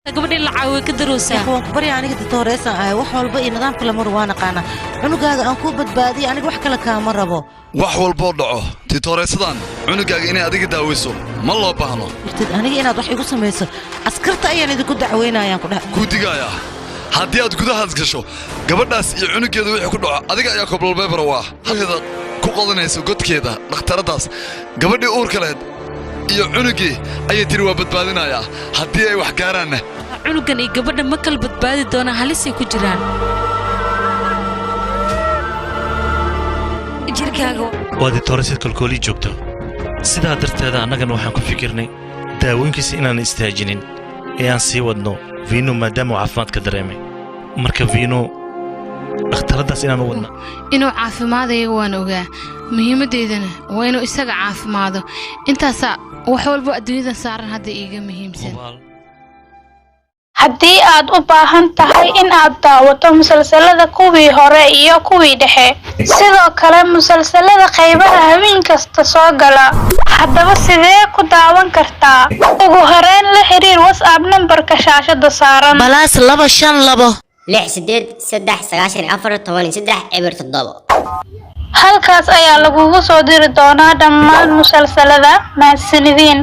gabadhii la caawiyo ka daroosaa waan ku bari aniga ditooreysan ah wax walba iyo nidaamka la maro waan aqaana cunugaaga aan ku badbaadiyo aniga wax kale kaama rabo wax walba oo dhaco ditooreysadan cunugaaga inay adiga daaweyso ma loo baahno irtid aniga inaad wax igu samayso askarta ayaan idinku dacweynayaan ku dhahay ku digaya haddii aad gudahaas gasho gabadhaas iyo cunugeedu wixii ku dhaco adiga ayaa koblolbeebara waa halida ku qodanaysa godkeeda dhakhtaradaas gabadhii uurka leed iyo cunugii ayay tiri waa badbaadinayaa haddii ay wax gaaraanna cunugan iyo gabadha ma kala badbaadi doonaan halisay ku jiraan jirkaaga waa ditooreysid kalkoolii joogto sidaa darteeda annagana waxaan ku fikirnay daawooyinkiisa inaan istaajinin ee aan sii wadno viino maadaama uu caafimaadka dareemay marka viino dhakhtaradaas inaan u wadna inuu caafimaadayaga waan ogaa muhiimaddeedana waa inuu isaga caafimaado intaasaa wax walba adduunyadan saaran hadda iiga muhiimsan haddii aad u baahan tahay in aad daawato musalsalada kuwii hore iyo kuwii dhexe sidoo kale musalsalada qaybaha habeen kasta soo gala haddaba sidee ku daawan kartaa ugu horeyn la xiriir WhatsApp nambarka shaashada saaran balaas 252 halkaas ayaa lagugu soo diri doonaa dhammaan musalsalada mahadsanidin